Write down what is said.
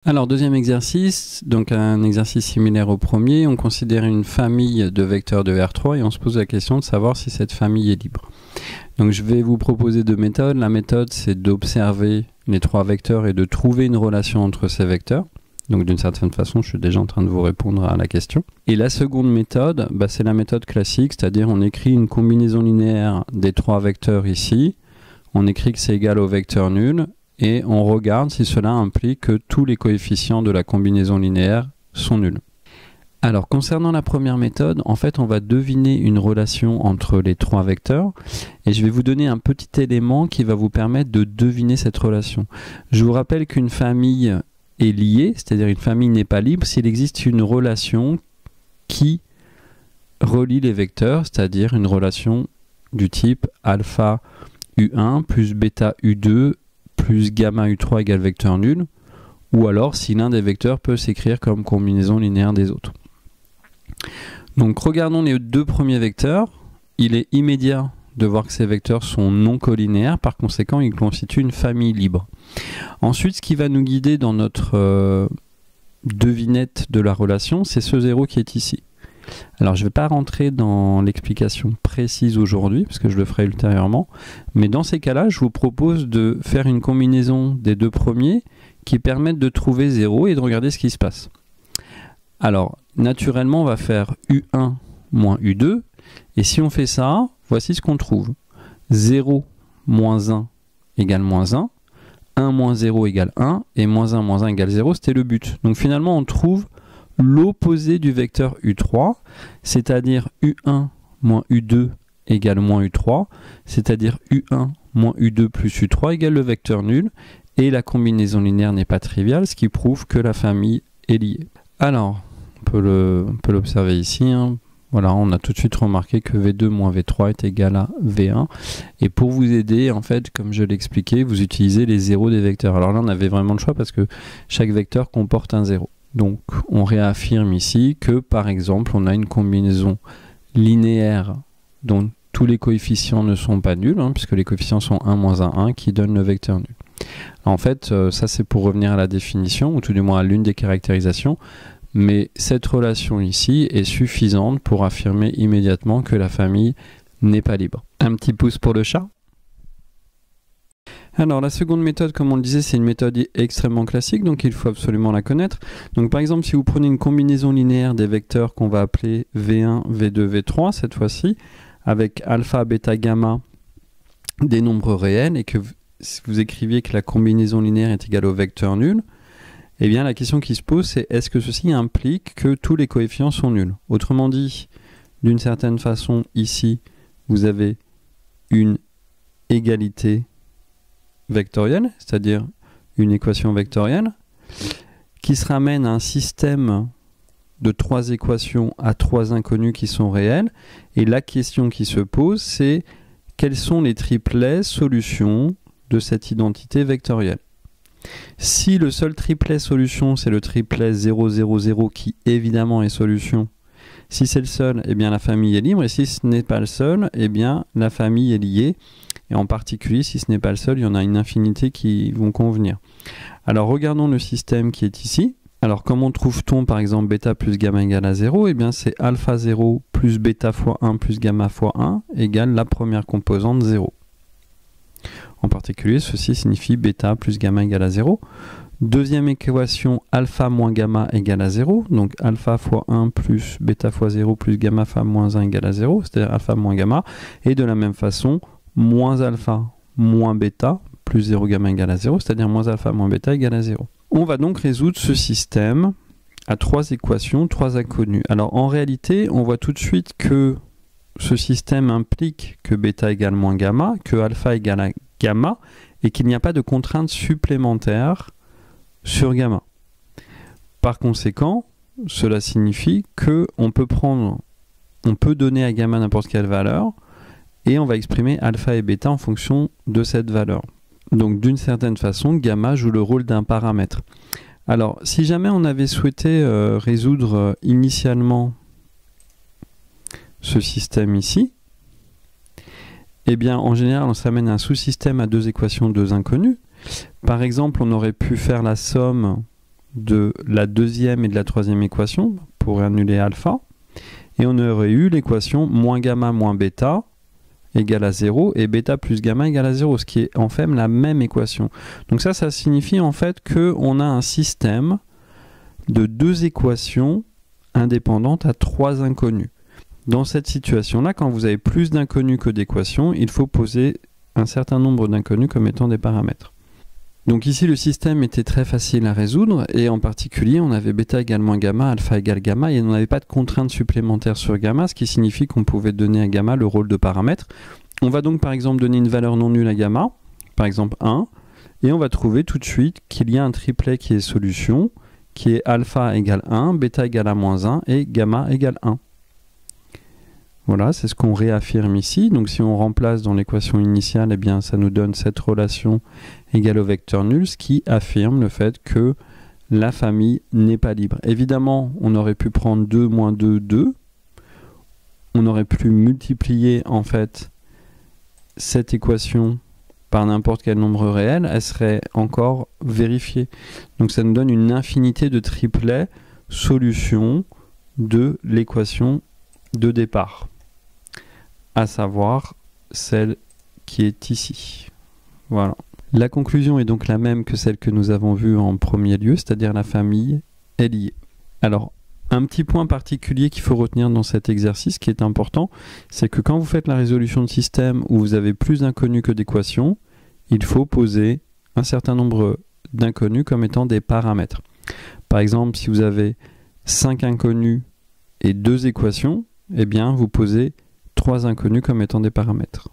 Alors, deuxième exercice, donc un exercice similaire au premier, on considère une famille de vecteurs de R3 et on se pose la question de savoir si cette famille est libre. Donc je vais vous proposer deux méthodes. La méthode, c'est d'observer les trois vecteurs et de trouver une relation entre ces vecteurs. Donc d'une certaine façon, je suis déjà en train de vous répondre à la question. Et la seconde méthode, c'est la méthode classique, c'est-à-dire on écrit une combinaison linéaire des trois vecteurs ici, on écrit que c'est égal au vecteur nul, et on regarde si cela implique que tous les coefficients de la combinaison linéaire sont nuls. Alors concernant la première méthode, en fait on va deviner une relation entre les trois vecteurs et je vais vous donner un petit élément qui va vous permettre de deviner cette relation. Je vous rappelle qu'une famille est liée, c'est-à-dire une famille n'est pas libre s'il existe une relation qui relie les vecteurs, c'est-à-dire une relation du type alpha U1 plus bêta U2 plus gamma U3 égale vecteur nul, ou alors si l'un des vecteurs peut s'écrire comme combinaison linéaire des autres. Donc regardons les deux premiers vecteurs. Il est immédiat de voir que ces vecteurs sont non collinéaires, par conséquent ils constituent une famille libre. Ensuite, ce qui va nous guider dans notre devinette de la relation, c'est ce 0 qui est ici. Alors je ne vais pas rentrer dans l'explication précise aujourd'hui, parce que je le ferai ultérieurement, mais dans ces cas-là, je vous propose de faire une combinaison des deux premiers qui permettent de trouver 0 et de regarder ce qui se passe. Alors, naturellement, on va faire U1 moins U2, et si on fait ça, voici ce qu'on trouve. 0 moins 1 égale moins 1, 1 moins 0 égale 1, et moins 1 égale 0, c'était le but. Donc finalement, on trouve l'opposé du vecteur U3, c'est-à-dire U1 moins U2 égale moins U3, c'est-à-dire U1 moins U2 plus U3 égale le vecteur nul, et la combinaison linéaire n'est pas triviale, ce qui prouve que la famille est liée. Alors, on peut l'observer ici, Voilà, on a tout de suite remarqué que V2 moins V3 est égal à V1. Et pour vous aider, en fait, comme je l'expliquais, vous utilisez les zéros des vecteurs. Alors là, on avait vraiment le choix parce que chaque vecteur comporte un zéro. Donc, on réaffirme ici que, par exemple, on a une combinaison linéaire dont tous les coefficients ne sont pas nuls, puisque les coefficients sont 1, moins 1, 1, qui donne le vecteur nul. Alors, en fait, ça c'est pour revenir à la définition, ou tout du moins à l'une des caractérisations, mais cette relation ici est suffisante pour affirmer immédiatement que la famille n'est pas libre. Un petit pouce pour le chat. Alors la seconde méthode, comme on le disait, c'est une méthode extrêmement classique, donc il faut absolument la connaître. Donc par exemple, si vous prenez une combinaison linéaire des vecteurs qu'on va appeler V1, V2, V3 cette fois-ci, avec alpha, bêta, gamma, des nombres réels, et que vous écriviez que la combinaison linéaire est égale au vecteur nul, eh bien la question qui se pose, c'est est-ce que ceci implique que tous les coefficients sont nuls? Autrement dit, d'une certaine façon, ici, vous avez une égalité vectorielle, c'est-à-dire une équation vectorielle, qui se ramène à un système de trois équations à trois inconnus qui sont réels. Et la question qui se pose, c'est quelles sont les triplets solutions de cette identité vectorielle? Si le seul triplet solution, c'est le triplet 0, 0, 0, qui évidemment est solution, si c'est le seul, eh bien la famille est libre, et si ce n'est pas le seul, eh bien la famille est liée. Et en particulier, si ce n'est pas le seul, il y en a une infinité qui vont convenir. Alors regardons le système qui est ici. Alors comment trouve-t-on par exemple bêta plus gamma égale à 0? Eh bien c'est alpha 0 plus bêta fois 1 plus gamma fois 1 égale la première composante 0. En particulier, ceci signifie bêta plus gamma égale à 0. Deuxième équation, alpha moins gamma égale à 0. Donc alpha fois 1 plus bêta fois 0 plus gamma fois moins 1 égale à 0. C'est-à-dire alpha moins gamma. Et de la même façon, moins alpha moins bêta plus 0 gamma égale à 0. C'est-à-dire moins alpha moins bêta égale à 0. On va donc résoudre ce système à trois équations, trois inconnues. Alors en réalité, on voit tout de suite que ce système implique que bêta égale moins gamma, que alpha égale à gamma, et qu'il n'y a pas de contrainte supplémentaire sur gamma. Par conséquent, cela signifie qu'on peut donner à gamma n'importe quelle valeur, et on va exprimer alpha et bêta en fonction de cette valeur. Donc d'une certaine façon, gamma joue le rôle d'un paramètre. Alors, si jamais on avait souhaité résoudre initialement ce système ici, eh bien, en général, on s'amène à un sous-système à deux équations, deux inconnues. Par exemple, on aurait pu faire la somme de la deuxième et de la troisième équation pour annuler alpha. Et on aurait eu l'équation moins gamma moins bêta égale à 0 et bêta plus gamma égale à 0, ce qui est en fait la même équation. Donc ça signifie en fait qu'on a un système de deux équations indépendantes à trois inconnus. Dans cette situation-là, quand vous avez plus d'inconnus que d'équations, il faut poser un certain nombre d'inconnus comme étant des paramètres. Donc ici, le système était très facile à résoudre et en particulier, on avait bêta égale moins gamma, alpha égale gamma et on n'avait pas de contrainte supplémentaire sur gamma, ce qui signifie qu'on pouvait donner à gamma le rôle de paramètre. On va donc par exemple donner une valeur non nulle à gamma, par exemple 1, et on va trouver tout de suite qu'il y a un triplet qui est solution, qui est alpha égale 1, bêta égale à moins 1 et gamma égale 1. Voilà, c'est ce qu'on réaffirme ici. Donc si on remplace dans l'équation initiale, eh bien, ça nous donne cette relation égale au vecteur nul, ce qui affirme le fait que la famille n'est pas libre. Évidemment, on aurait pu prendre 2 moins 2, 2. On aurait pu multiplier en fait cette équation par n'importe quel nombre réel, elle serait encore vérifiée. Donc ça nous donne une infinité de triplets solutions de l'équation de départ, à savoir celle qui est ici. Voilà. La conclusion est donc la même que celle que nous avons vue en premier lieu, c'est-à-dire la famille est liée. Alors, un petit point particulier qu'il faut retenir dans cet exercice qui est important, c'est que quand vous faites la résolution de système où vous avez plus d'inconnus que d'équations, il faut poser un certain nombre d'inconnus comme étant des paramètres. Par exemple, si vous avez 5 inconnus et 2 équations, eh bien, vous posez 3 inconnus comme étant des paramètres.